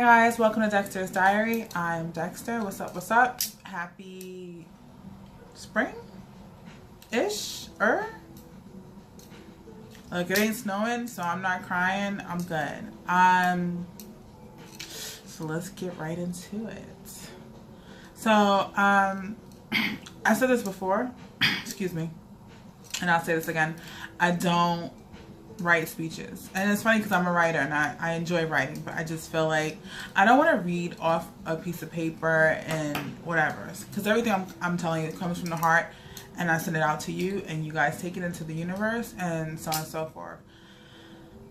guys, welcome to Dexter's Diary. I'm Dexter. What's up? What's up? Happy spring-ish? Like, it ain't snowing, so I'm not crying. I'm good. So let's get right into it. So, I said this before, excuse me, and I'll say this again. I don't write speeches, and it's funny because I'm a writer and I enjoy writing, but I just feel like I don't want to read off a piece of paper and whatever, because everything I'm telling you comes from the heart, and I send it out to you and you guys take it into the universe and so on and so forth.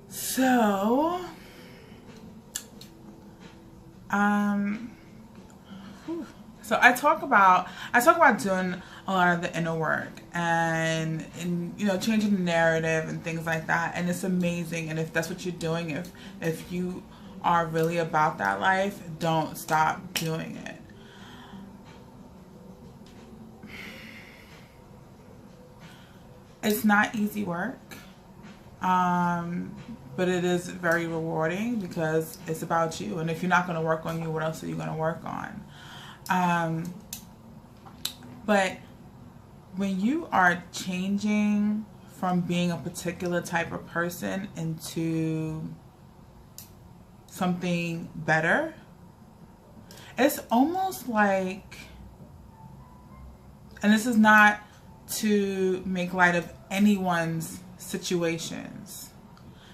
So so I talk about doing a lot of the inner work and you know, changing the narrative and things like that, and it's amazing. And if that's what you're doing, if you are really about that life, don't stop doing it. It's not easy work, but it is very rewarding because it's about you. And if you're not going to work on you, what else are you going to work on? But when you are changing from being a particular type of person into something better, it's almost like, and this is not to make light of anyone's situations,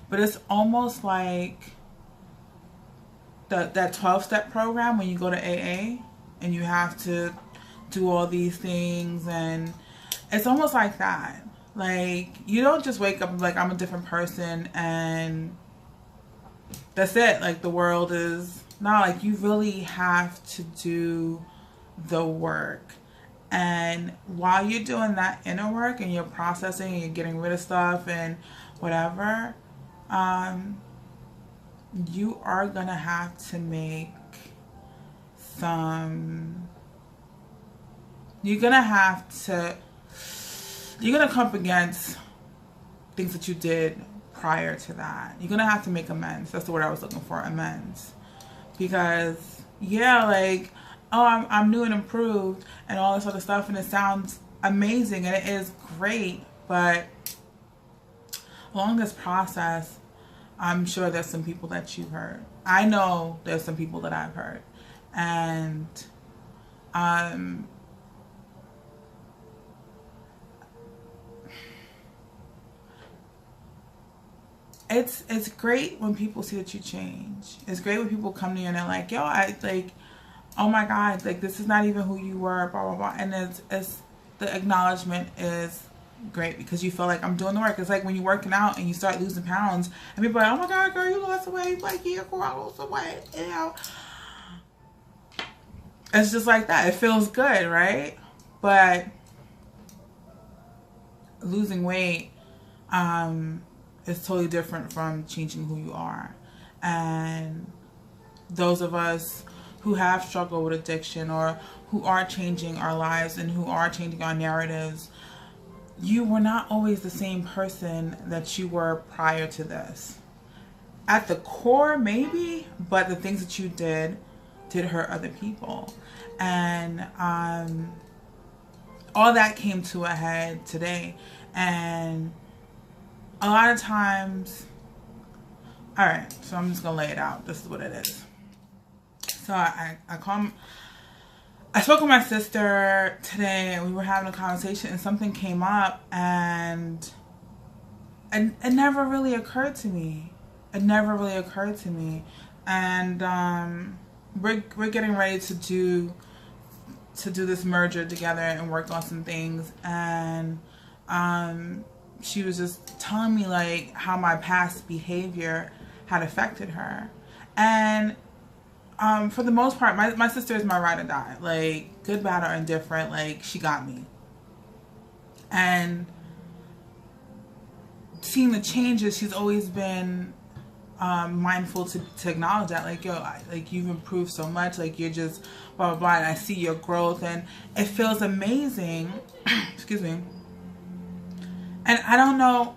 but it's almost like that 12-step program when you go to AA and you have to do all these things, and it's almost like that. Like, you don't just wake up and be like, I'm a different person and that's it. Like, the world is not, like, you really have to do the work. And while you're doing that inner work and you're processing and you're getting rid of stuff and whatever, you are gonna have to make you're gonna come up against things that you did prior to that. You're gonna have to make amends. That's the word I was looking for, amends. Because, yeah, like, oh, I'm new and improved and all this other stuff, and it sounds amazing and it is great, but along this process, I'm sure there's some people that you've hurt. I know there's some people that I've hurt, and it's great when people see that you change. It's great when people come to you and they're like, yo, oh my God, like, this is not even who you were, blah, blah, blah. And it's the acknowledgement is great because you feel like I'm doing the work. It's like when you're working out and you start losing pounds and people are like, oh my God, girl, you lost weight. Like, yeah, girl, I lost weight. You know? It's just like that. It feels good, right? But losing weight is totally different from changing who you are. And those of us who have struggled with addiction or who are changing our lives and who are changing our narratives, you were not always the same person that you were prior to this. At the core, maybe, but the things that you did hurt other people. And all that came to a head today. And a lot of times, all right, so I'm just gonna lay it out. This is what it is. So I spoke with my sister today and we were having a conversation and something came up and it never really occurred to me. It never really occurred to me. And we're getting ready to do this merger together and work on some things, and she was just telling me like how my past behavior had affected her. And for the most part, my sister is my ride or die. Like, good, bad, or indifferent, like, she got me. And seeing the changes, she's always been mindful to acknowledge that, like, yo, like, you've improved so much, like, you're just blah, blah, blah, and I see your growth, and it feels amazing. Excuse me. And I don't know,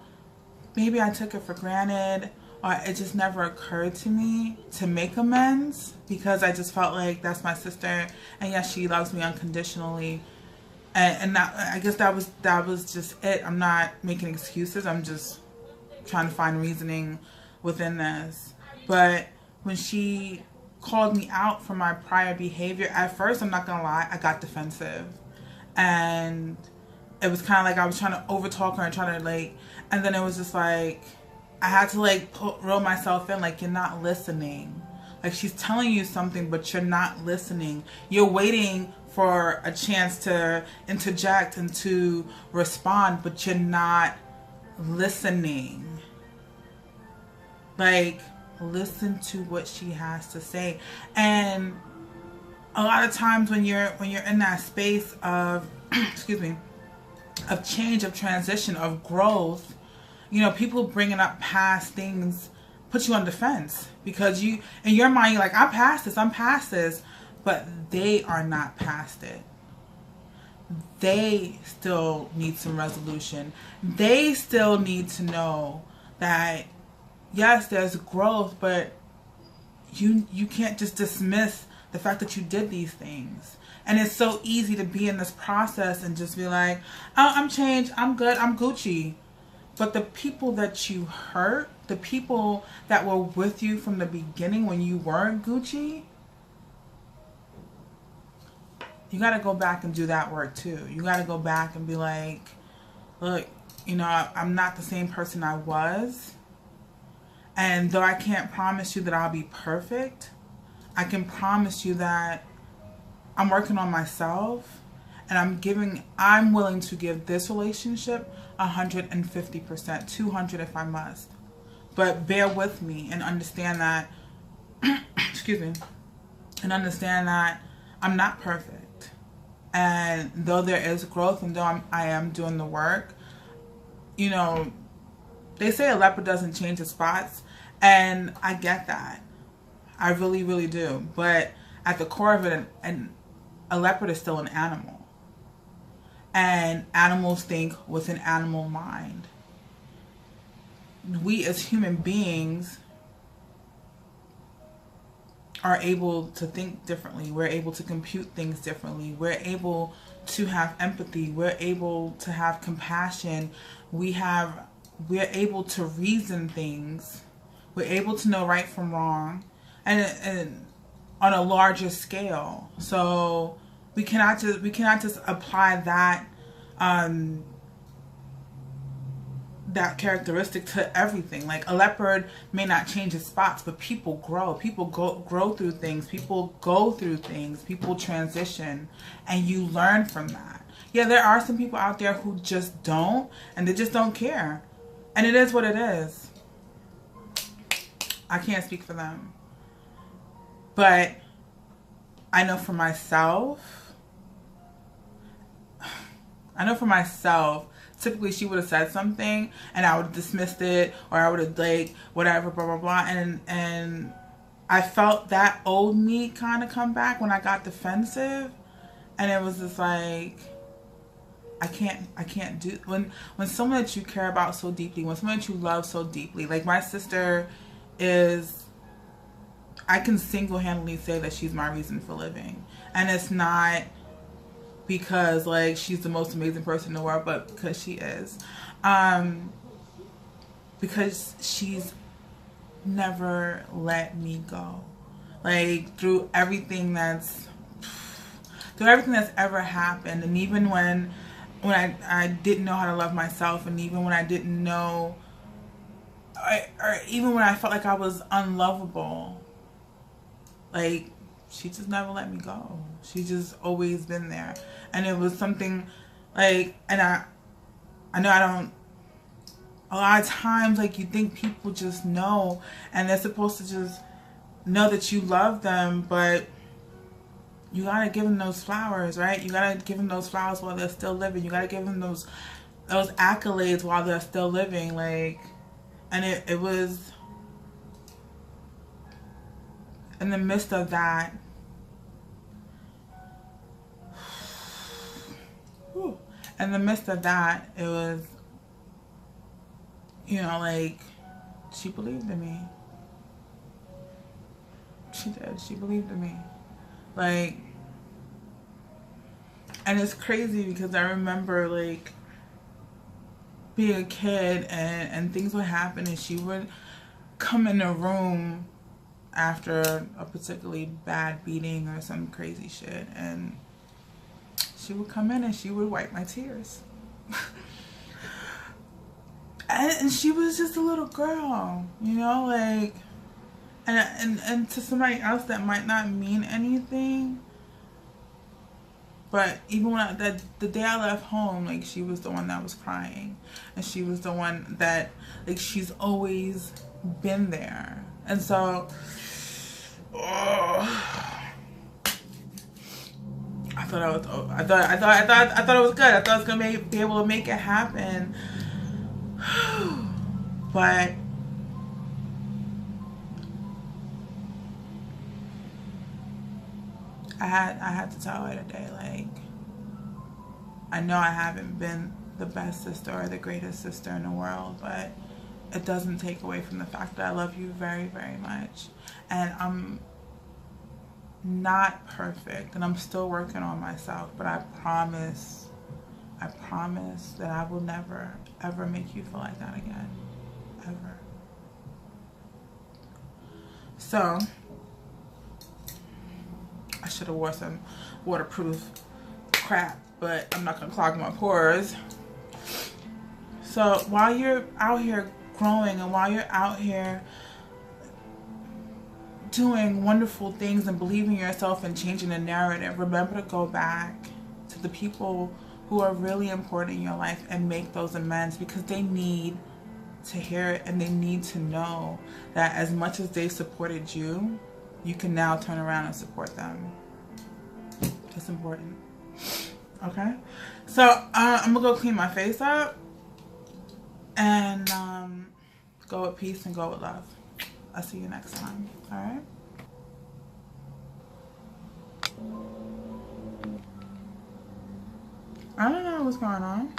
maybe I took it for granted, it just never occurred to me to make amends, because I just felt like that's my sister, and yes, she loves me unconditionally, and that, I guess that was just it. I'm not making excuses. I'm just trying to find reasoning within this. But when she called me out for my prior behavior, at first, I'm not gonna lie, I got defensive, and it was kind of like I was trying to overtalk her and trying to like, and then it was just like I had to like reel myself in, like, you're not listening. Like, she's telling you something, but you're not listening. You're waiting for a chance to interject and to respond, but you're not listening. Like, listen to what she has to say. And a lot of times when you're in that space of excuse me, of change, of transition, of growth, you know, people bringing up past things put you on defense, because you, in your mind, you're like, I'm past this, but they are not past it. They still need some resolution. They still need to know that yes, there's growth, but you can't just dismiss the fact that you did these things. And it's so easy to be in this process and just be like, oh, I'm changed, I'm good, I'm Gucci. But the people that you hurt, the people that were with you from the beginning when you weren't Gucci, you got to go back and do that work too. You got to go back and be like, look, you know, I'm not the same person I was. And though I can't promise you that I'll be perfect, I can promise you that I'm working on myself, and I'm willing to give this relationship 150%, 200 if I must. But bear with me and understand that, excuse me, and understand that I'm not perfect. And though there is growth, and though I am doing the work, you know, they say a leopard doesn't change its spots, and I get that. I really, really do. But at the core of it, a leopard is still an animal. And animals think with an animal mind. We as human beings are able to think differently. We're able to compute things differently. We're able to have empathy. We're able to have compassion. We're able to reason things. We're able to know right from wrong, and on a larger scale. So we cannot just apply that that characteristic to everything. Like, a leopard may not change its spots, but people grow. People grow through things. People go through things. People transition, and you learn from that. Yeah, there are some people out there who just don't, and they just don't care. And it is what it is. I can't speak for them. But I know for myself, typically she would have said something and I would have dismissed it, or I would have like, whatever, blah, blah, blah. And I felt that old me kind of come back when I got defensive. And it was just like, I can't do, when someone that you care about so deeply, when someone that you love so deeply, like my sister is, I can single-handedly say that she's my reason for living. And it's not because like she's the most amazing person in the world, but because she is. Because she's never let me go. Like, through everything that's ever happened. And even when I didn't know how to love myself, and even when I didn't know, or even when I felt like I was unlovable, like, she just never let me go. She's just always been there. And it was something like, and I know I don't, a lot of times, like, you think people just know, and they're supposed to just know that you love them, but you gotta give them those flowers, right? You gotta give them those flowers while they're still living. You gotta give them those accolades while they're still living. Like, and it was in the midst of that, it was, you know, like, she believed in me. She did. She believed in me. Like, and it's crazy because I remember, like, being a kid and things would happen and she would come in the room after a particularly bad beating or some crazy shit, and she would come in and she would wipe my tears. And she was just a little girl, you know, like, and to somebody else that might not mean anything, but even when the day I left home, like, she was the one that was crying, and she was the one that, like, she's always been there. And so I thought it was good. I thought I was gonna be able to make it happen. But I had to tell her today, like, I know I haven't been the best sister or the greatest sister in the world, but it doesn't take away from the fact that I love you very, very much. And I'm not perfect and I'm still working on myself, but I promise that I will never, ever make you feel like that again. Ever. So, I should have wore some waterproof crap, but I'm not gonna clog my pores. So, while you're out here growing and while you're out here doing wonderful things and believing in yourself and changing the narrative, remember to go back to the people who are really important in your life and make those amends, because they need to hear it and they need to know that as much as they supported you, you can now turn around and support them. It's important. Okay? So I'm gonna go clean my face up and go with peace and go with love. I'll see you next time. Alright? I don't know what's going on.